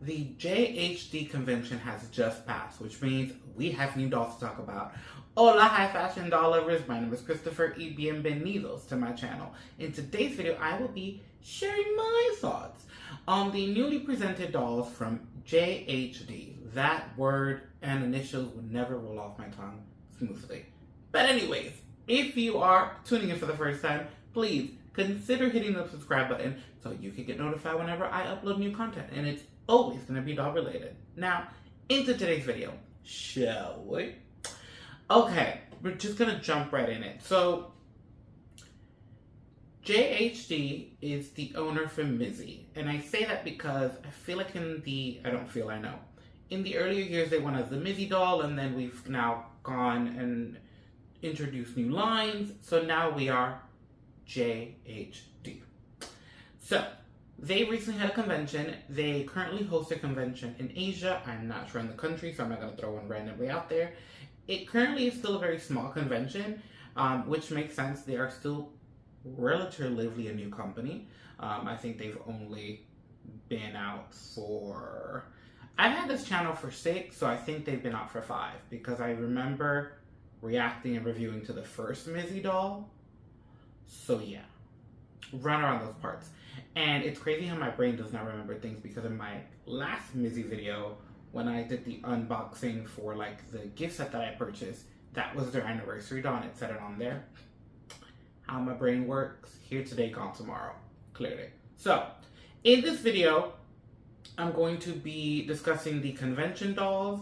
The JHD convention has just passed, which means we have new dolls to talk about. Hola, high fashion doll lovers. My name is Christopher y bienvenidos to my channel. In today's video, I will be sharing my thoughts on the newly presented dolls from JHD. That word and initials would never roll off my tongue smoothly. But anyways, if you are tuning in for the first time, please consider hitting the subscribe button so you can get notified whenever I upload new content. And it's always going to be doll related. Now, into today's video, shall we? Okay, we're just going to jump right in it. So, JHD is the owner for Mizzy. And I say that because I feel like I know. In the earlier years, they went as the Mizzy doll, and then we've now gone and introduced new lines. So now we are JHD. So, they recently had a convention. They currently host a convention in Asia. I'm not sure in the country, so I'm not going to throw one randomly out there. It currently is still a very small convention, which makes sense. They are still relatively a new company. I think they've only been out for... I've had this channel for 6, so I think they've been out for 5, because I remember reacting and reviewing to the first Mizzy doll. So yeah, run around those parts. And it's crazy how my brain does not remember things, because in my last Mizzy video, when I did the unboxing for like the gift set that I purchased, that was their anniversary doll and it said it on there. How my brain works, here today, gone tomorrow, clearly. So, in this video, I'm going to be discussing the convention dolls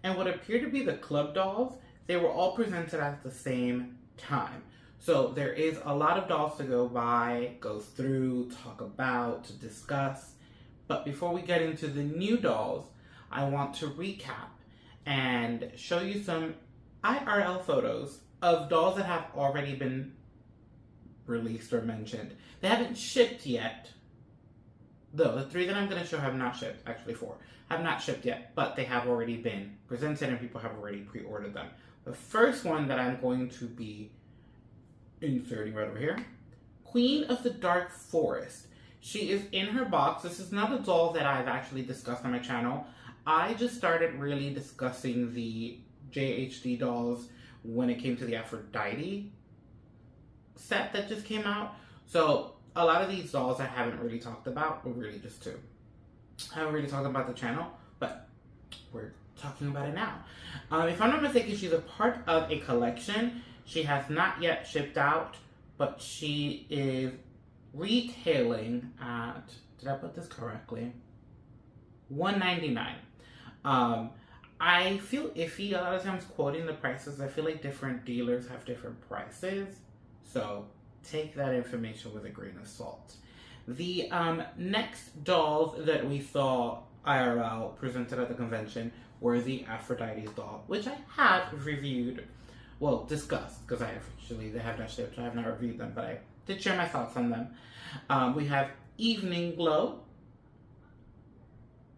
and what appear to be the club dolls. They were all presented at the same time. So there is a lot of dolls to go through, talk about, to discuss. But before we get into the new dolls, I want to recap and show you some IRL photos of dolls that have already been released or mentioned. They haven't shipped yet. Though, the 3 that I'm going to show have not shipped, actually 4, have not shipped yet, but they have already been presented and people have already pre-ordered them. The first one that I'm going to be inserting right over here, Queen of the Dark Forest. She is in her box. This is not a doll that I've actually discussed on my channel. I just started really discussing the JHD dolls when it came to the Aphrodite set that just came out. So a lot of these dolls I haven't really talked about, or really just 2. I haven't really talked about the channel, but we're talking about it now. If I'm not mistaken, she's a part of a collection. She has not yet shipped out, but she is retailing at, did I put this correctly? $199. I feel iffy a lot of times quoting the prices. I feel like different dealers have different prices, so take that information with a grain of salt. The next dolls that we saw IRL presented at the convention were the Aphrodite doll, which I have reviewed, well, discussed, because they have not shipped, I have not reviewed them, but I did share my thoughts on them. We have Evening Glow.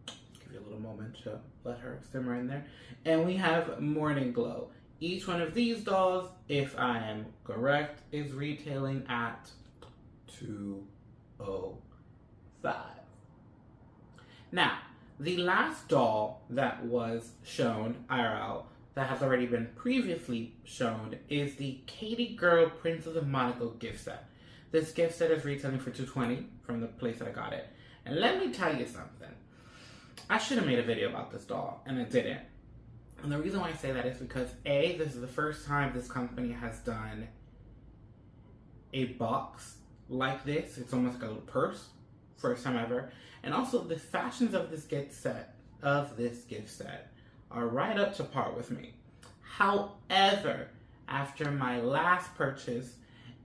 Give you a little moment to let her simmer in there. And we have Morning Glow. Each one of these dolls, if I am correct, is retailing at $205. Now, the last doll that was shown IRL that has already been previously shown is the Katie Girl Princess of Monaco gift set. This gift set is retailing for $220 from the place that I got it. And let me tell you something. I should have made a video about this doll, and I didn't. And the reason why I say that is because A, this is the first time this company has done a box like this. It's almost like a little purse. First time ever. And also the fashions of this gift set are right up to par with me. However, after my last purchase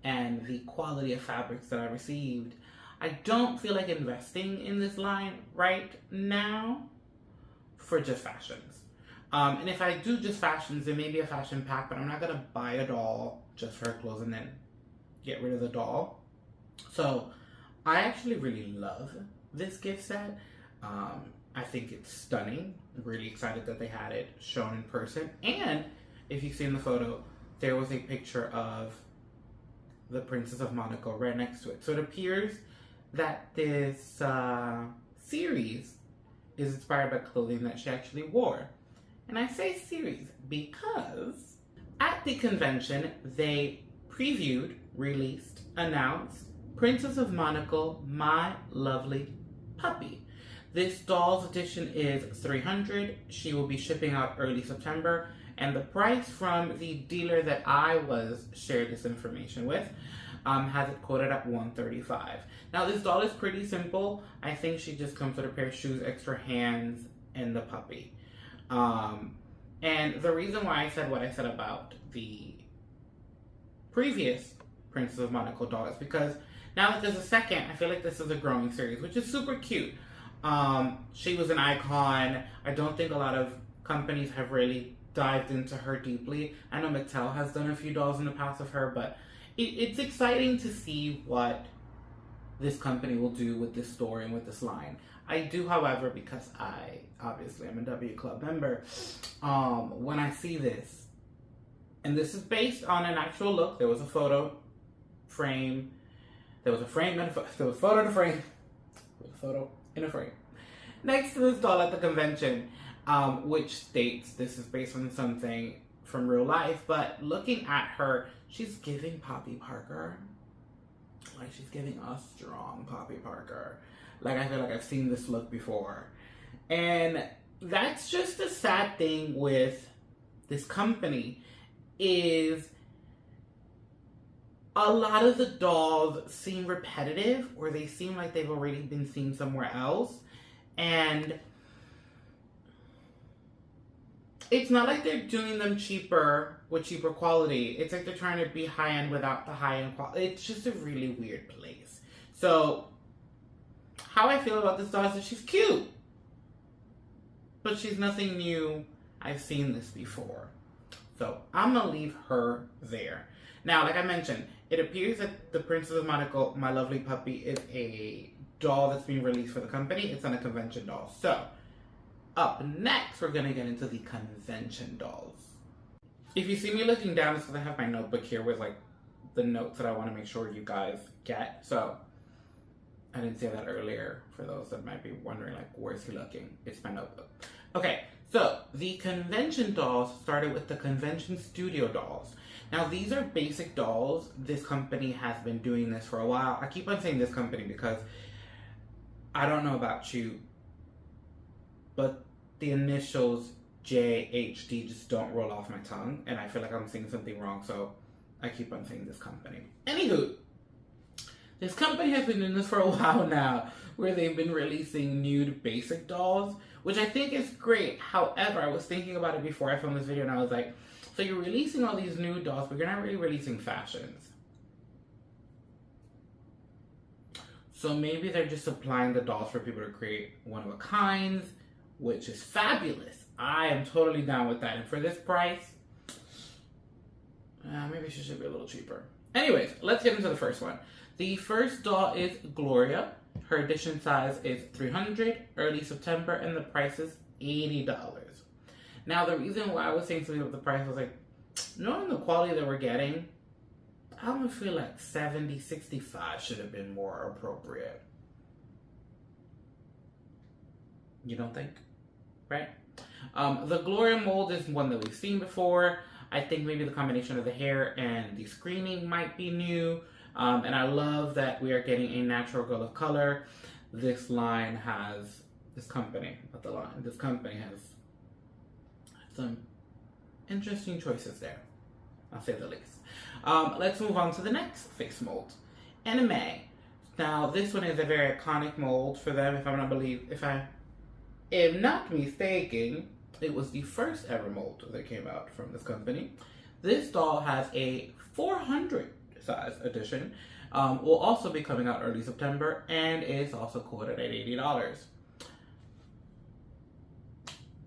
and the quality of fabrics that I received, I don't feel like investing in this line right now for just fashions. And if I do just fashions, it may be a fashion pack, but I'm not going to buy a doll just for her clothes and then get rid of the doll. So I actually really love this gift set. I think it's stunning. I'm really excited that they had it shown in person. And if you've seen the photo, there was a picture of the Princess of Monaco right next to it. So it appears that this series is inspired by clothing that she actually wore. And I say series because at the convention, they previewed, released, announced Princess of Monaco, My Lovely Puppy. This doll's edition is $300. She will be shipping out early September, and the price from the dealer that I was shared this information with has it quoted at $135. Now this doll is pretty simple. I think she just comes with a pair of shoes, extra hands, and the puppy. And the reason why I said what I said about the previous Princess of Monaco doll is because now that there's a second, I feel like this is a growing series, which is super cute. She was an icon. I don't think a lot of companies have really dived into her deeply. I know Mattel has done a few dolls in the past of her, but it's exciting to see what this company will do with this story and with this line. I do, however, because I obviously am a W Club member, when I see this, and this is based on an actual look, there was a photo frame, there was a frame and there was a photo in a frame, there was a photo in a frame next to this doll at the convention, which states this is based on something from real life. But looking at her, she's giving Poppy Parker. Like, she's giving a strong Poppy Parker. Like, I feel like I've seen this look before. And that's just the sad thing with this company, is a lot of the dolls seem repetitive, or they seem like they've already been seen somewhere else. And it's not like they're doing them cheaper with cheaper quality. It's like they're trying to be high-end without the high-end quality. It's just a really weird place. So how I feel about this doll is that she's cute, but she's nothing new. I've seen this before. So I'm going to leave her there. Now, like I mentioned, it appears that the Princess of Monaco, My Lovely Puppy, is a doll that's being released for the company. It's not a convention doll. So up next, we're going to get into the convention dolls. If you see me looking down, it's because I have my notebook here with like the notes that I want to make sure you guys get. So I didn't say that earlier for those that might be wondering, like, where's he looking? It's my notebook. Okay, so the convention dolls started with the convention studio dolls. Now, these are basic dolls. This company has been doing this for a while. I keep on saying this company because I don't know about you, but the initials JHD just don't roll off my tongue, and I feel like I'm saying something wrong, so I keep on saying this company. Anywho, this company has been doing this for a while now, where they've been releasing nude basic dolls, which I think is great. However, I was thinking about it before I filmed this video, and I was like, so you're releasing all these nude dolls, but you're not really releasing fashions. So maybe they're just supplying the dolls for people to create one-of-a-kinds, which is fabulous. I am totally down with that. And for this price, maybe she should be a little cheaper. Anyways, let's get into the first one. The first doll is Gloria. Her edition size is $300, early September, and the price is $80. Now, the reason why I was saying something about the price was like, knowing the quality that we're getting, I would feel like $70, $65 should have been more appropriate. You don't think? Right? The Gloria mold is one that we've seen before. I think maybe the combination of the hair and the screening might be new. And I love that we are getting a natural girl of color. This line has, this company has some interesting choices there, I'll say the least. Let's move on to the next face mold, Anime. Now, this one is a very iconic mold for them. If I am not mistaken, it was the first ever mold that came out from this company. This doll has a 400 size edition. Will also be coming out early September and is also quoted at $80.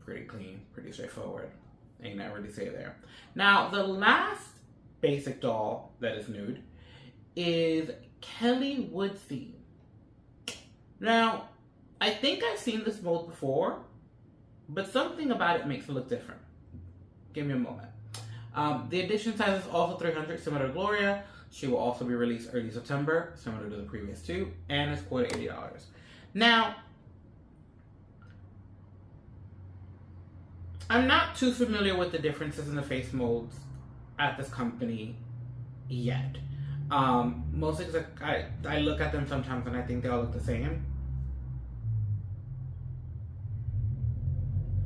Pretty clean, pretty straightforward. Ain't nothing really to say there. Now, the last basic doll that is nude is Kelly Woodsey. Now, I think I've seen this mold before, but something about it makes it look different. Give me a moment. The edition size is also $300, similar to Gloria. She will also be released early September, similar to the previous two, and is quoted $80. Now, I'm not too familiar with the differences in the face molds at this company yet. Mostly because I look at them sometimes and I think they all look the same.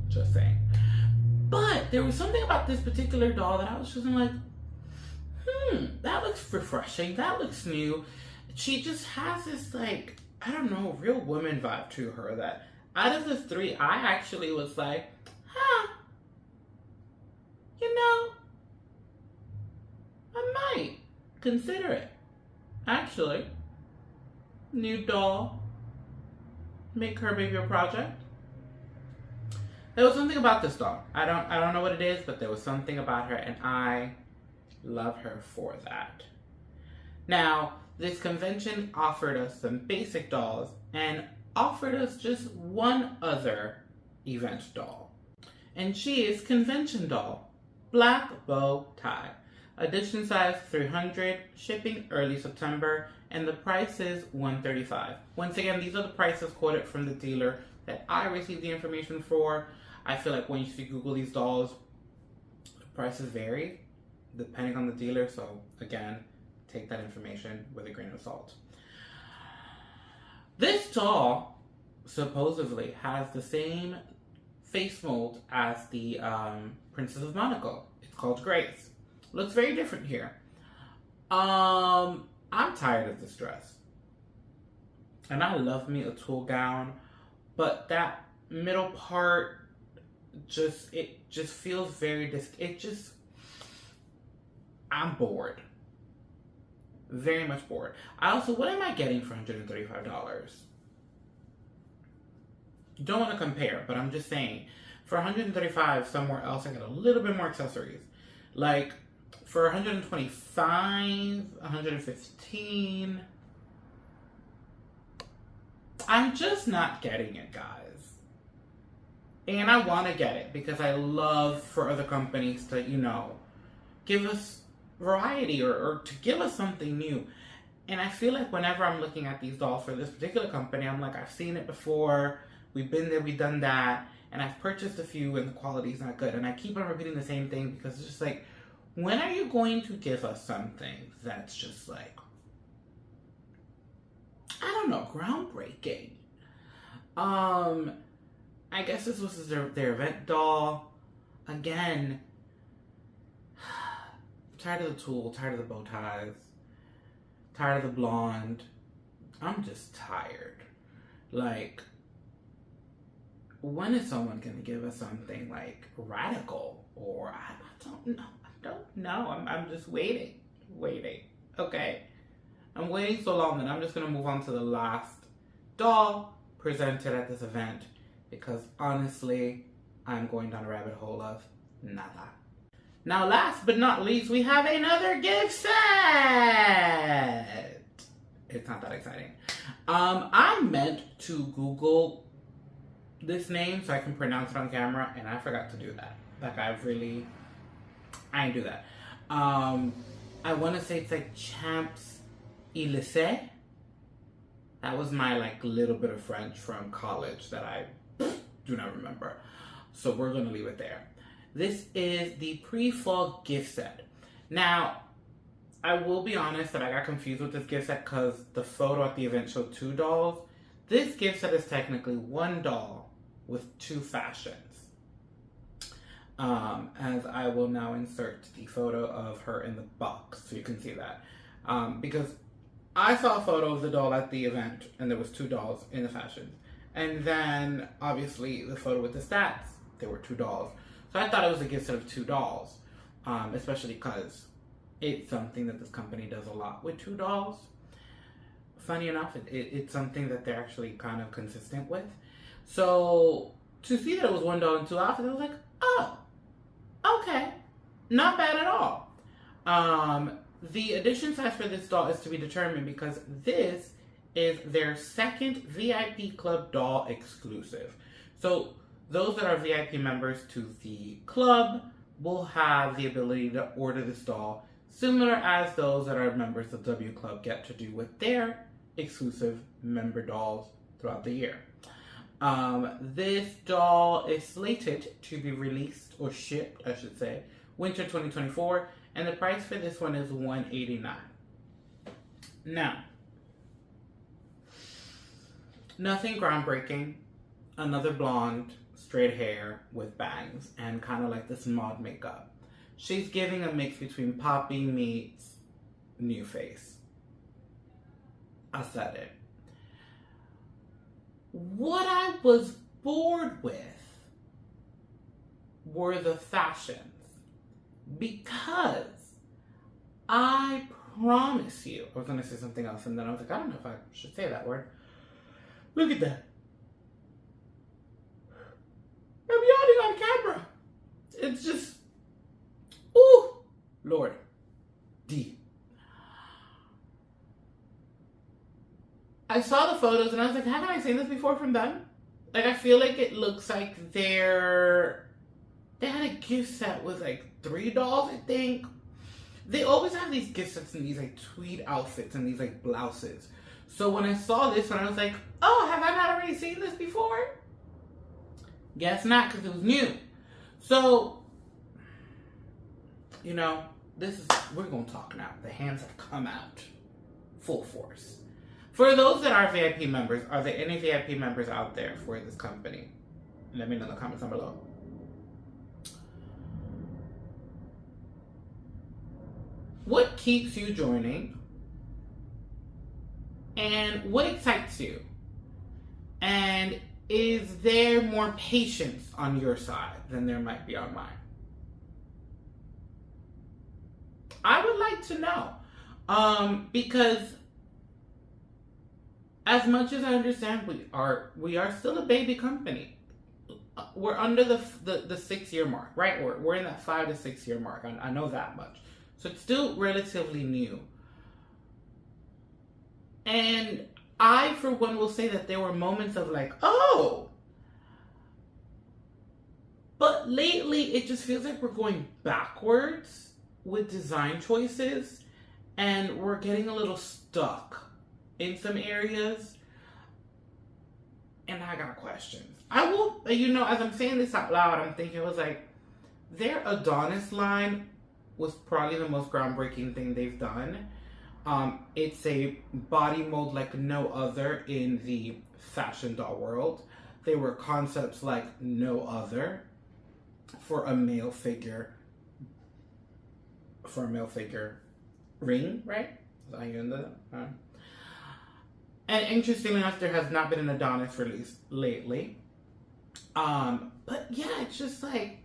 Just saying. But there was something about this particular doll that I was just like, that looks refreshing. That looks new. She just has this, like, I don't know, real woman vibe to her that out of the three, I actually was like, you know, I might consider it. Actually, new doll, make her maybe a project. There was something about this doll. I don't know what it is, but there was something about her, and I love her for that. Now, this convention offered us some basic dolls and offered us just one other event doll. And she is convention doll, black bow tie. Edition size 300, shipping early September, and the price is $135. Once again, these are the prices quoted from the dealer that I received the information for. I feel like when you Google these dolls, the prices vary depending on the dealer. So again, take that information with a grain of salt. This doll supposedly has the same face mold as the Princess of Monaco. It's called Grace. Looks very different here. I'm tired of this dress. And I love me a tulle gown, but that middle part just feels very I'm bored. Very much bored. What am I getting for $135? Don't want to compare, but I'm just saying, for $135 somewhere else, I get a little bit more accessories. Like, for $125, $115, I'm just not getting it, guys. And I want to get it because I love for other companies to, give us variety or to give us something new. And I feel like whenever I'm looking at these dolls for this particular company, I'm like, I've seen it before. We've been there, we've done that. And I've purchased a few and the quality's not good. And I keep on repeating the same thing because it's just like, when are you going to give us something that's just like, I don't know, groundbreaking? I guess this was their event doll. Again, tired of the tulle, tired of the bow ties, tired of the blonde. I'm just tired. Like, when is someone going to give us something like radical? Or I don't know. I'm just waiting. Okay. I'm waiting so long that I'm just going to move on to the last doll presented at this event, because honestly, I'm going down a rabbit hole of nada. Now, last but not least, we have another gift set. It's not that exciting. I meant to Google this name so I can pronounce it on camera, and I forgot to do that. Like, I didn't do that. I want to say it's like Champs Élysées. That was my little bit of French from college that I do not remember. So we're going to leave it there. This is the pre-fall gift set. Now, I will be honest that I got confused with this gift set because the photo at the event showed 2 dolls. This gift set is technically 1 doll with 2 fashions. As I will now insert the photo of her in the box so you can see that. Because I saw a photo of the doll at the event and there was 2 dolls in the fashions. And then obviously the photo with the stats, there were 2 dolls. So I thought it was a gift set of 2 dolls, especially because it's something that this company does a lot with 2 dolls. Funny enough, it's something that they're actually kind of consistent with. So to see that it was 1 doll and 2 outfits, I was like, oh, okay, not bad at all. The edition size for this doll is to be determined because this is their second VIP Club doll exclusive. So those that are VIP members to the club will have the ability to order this doll, similar as those that are members of W Club get to do with their exclusive member dolls throughout the year. This doll is slated to be released or shipped, I should say, winter 2024, and the price for this one is $189. Now, nothing groundbreaking. Another blonde, straight hair with bangs and kind of like this mod makeup. She's giving a mix between Poppy meets New Face. I said it. What I was bored with were the fashions, because I promise you, I was going to say something else and then I was like, I don't know if I should say that word. Look at that. I'm yawning on camera. It's just, ooh, Lord. D. I saw the photos and I was like, haven't I seen this before from them? Like, I feel like it looks like they had a gift set with like 3 dolls, I think. They always have these gift sets and these like tweed outfits and these like blouses. So when I saw this one, I was like, oh, have I not already seen this before? Guess not, because it was new. So, you know, we're going to talk now. The hands have come out full force. For those that are VIP members, are there any VIP members out there for this company? Let me know in the comments down below. What keeps you joining? And what excites you? And is there more patience on your side than there might be on mine? I would like to know. Because as much as I understand we are still a baby company. We're under the 6-year mark, right? We're in that 5 to 6 year mark. I know that much. So it's still relatively new. And I, for one, will say that there were moments of like, oh. But lately, it just feels like we're going backwards with design choices. And we're getting a little stuck in some areas. And I got questions. I will, you know, as I'm saying this out loud, I'm thinking, it was like, their Adonis line was probably the most groundbreaking thing they've done. It's a body mold like no other in the fashion doll world. There were concepts like no other for a male figure. Ring, right? Is that how you end that? And interestingly enough, there has not been an Adonis release lately. But yeah, it's just like,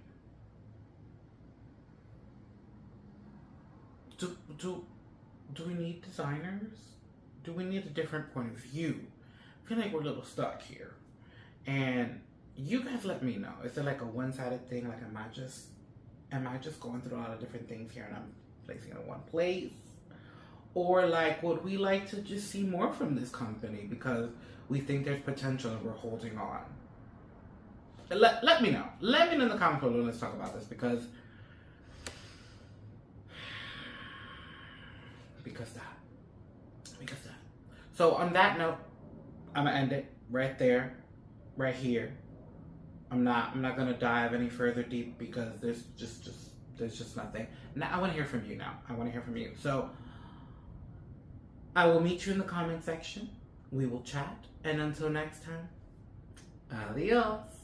do we need designers? Do we need a different point of view? I feel like we're a little stuck here. And you guys let me know. Is it like a one-sided thing? Like, am I just going through a lot of different things here and I'm placing it in one place? Or like, would we like to just see more from this company because we think there's potential and we're holding on? Let me know. Let me know in the comments below. Let's talk about this because that. So on that note, I'm gonna end it right there, right here. I'm not gonna dive any further deep because there's just nothing. Now I want to hear from you. So I will meet you in the comment section. We will chat, and until next time, adios.